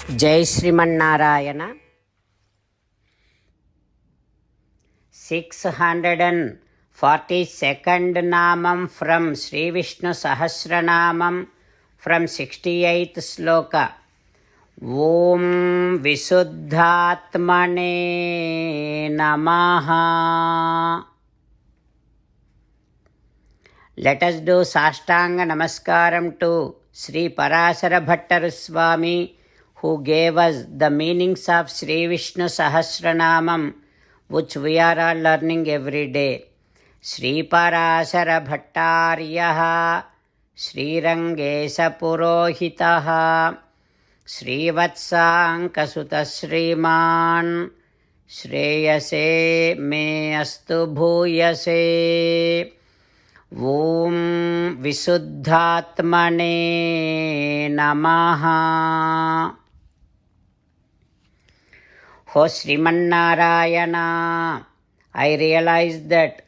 Jai Srimannarayana. 642nd namam from Sri Vishnu Sahasranamam from 68th sloka. Om Visuddhatmane Namaha. Let us do Sashtanga Namaskaram to Sri Parasara Bhattaru Swami, who gave us the meanings of Sri Vishnu Sahasranamam, which we are all learning every day. Sri Parasara Bhattaryaha, Sri Rangesa Purohitaha, Sri Vatsankasuta Sriman, Shreyase me astu bhuyase. Om Visuddhatmane Namaha. O Srimannarayana, I realize that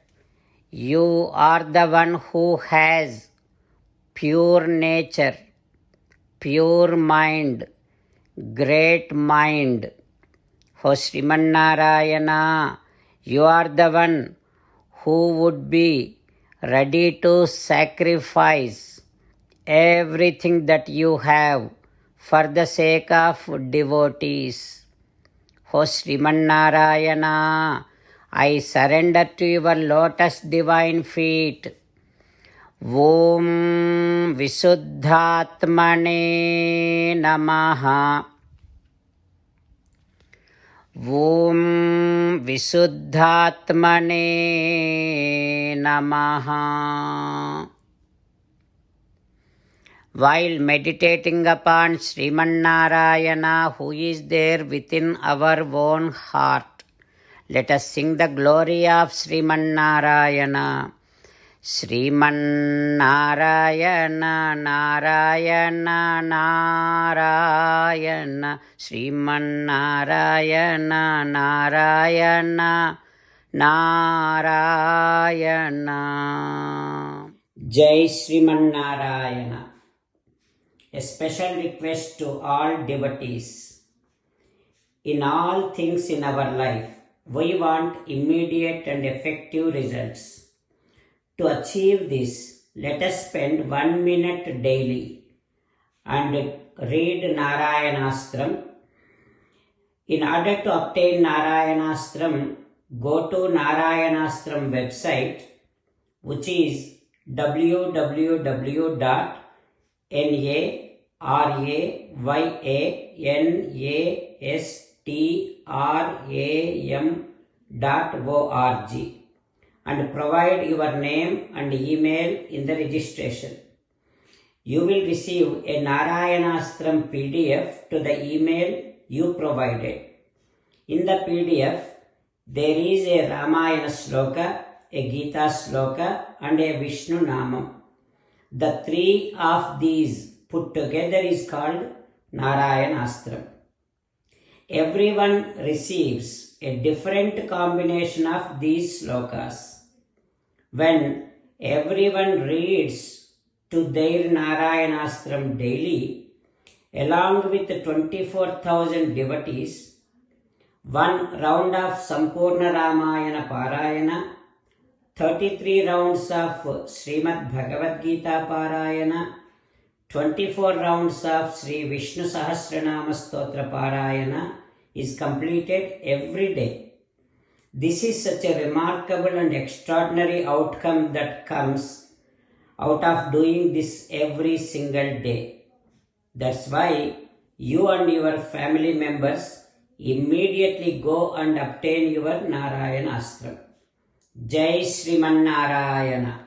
you are the one who has pure nature, pure mind, great mind. O Srimannarayana, you are the one who would be ready to sacrifice everything that you have for the sake of devotees. O Srimannarayana, I surrender to your lotus divine feet. Om Visuddhatmane Namaha. Om Visuddhatmane Namaha. While meditating upon Srimannarayana, who is there within our own heart, let us sing the glory of Srimannarayana. Srimannarayana Narayana Narayana, Srimannarayana Narayana Narayana. Jai Srimannarayana. A special request to all devotees. In all things in our life, we want immediate and effective results. To achieve this, let us spend 1 minute daily and read Narayanastram. In order to obtain Narayanastram, go to Narayanastram website, which is www.narayanastram.org, and provide your name and email in the registration. You will receive a Narayanastram PDF to the email you provided. In the PDF, there is a Ramayana Sloka, a Gita Sloka, and a Vishnu Namam. The three of these put together is called Narayanastram. Everyone receives a different combination of these slokas. When everyone reads to their Narayanastram daily, along with 24,000 devotees, 1 round of Sampurna Ramayana Parayana, 33 rounds of Srimad Bhagavad Gita Parayana, 24 rounds of Sri Vishnu Sahasranama Stotra Parayana is completed every day. This is such a remarkable and extraordinary outcome that comes out of doing this every single day. That's why you and your family members immediately go and obtain your Narayanastram. Jai Srimannarayana.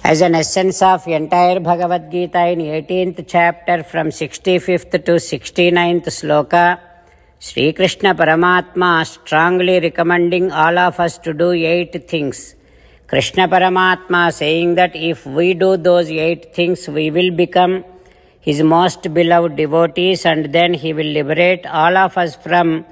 As an essence of entire Bhagavad Gita in 18th chapter from 65th to 69th sloka, Sri Krishna Paramatma strongly recommending all of us to do 8 things. Krishna Paramatma saying that if we do those 8 things, we will become his most beloved devotees, and then he will liberate all of us from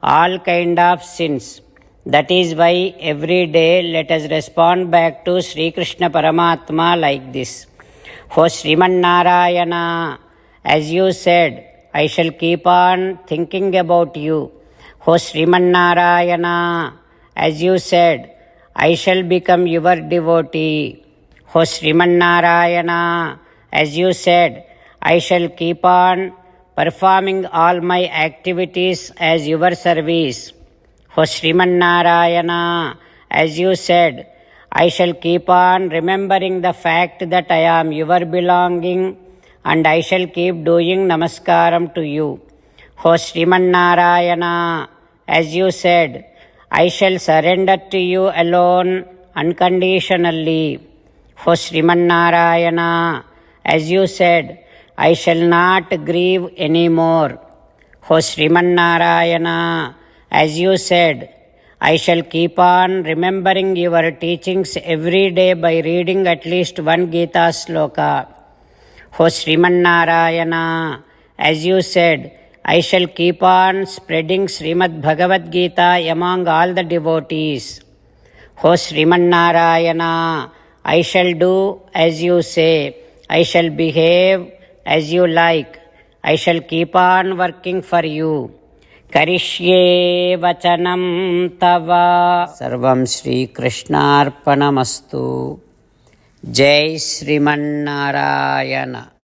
all kind of sins. That is why every day let us respond back to Sri Krishna Paramatma like this. O Srimannarayana, as you said, I shall keep on thinking about you. O Srimannarayana, as you said, I shall become your devotee. O Srimannarayana, as you said, I shall keep on performing all my activities as your service. O Srimannarayana, as you said, I shall keep on remembering the fact that I am your belonging and I shall keep doing namaskaram to you. O Srimannarayana, as you said, I shall surrender to you alone unconditionally. O Srimannarayana, as you said, I shall not grieve anymore. O Srimannarayana, as you said, I shall keep on remembering your teachings every day by reading at least one Gita sloka. O Srimannarayana, as you said, I shall keep on spreading Srimad Bhagavad Gita among all the devotees. O Srimannarayana, I shall do as you say. I shall behave as you like. I shall keep on working for you. Karishyē vachanam tava. Sarvam Shri Krishnarpanamastu. Jai Srimannarayana.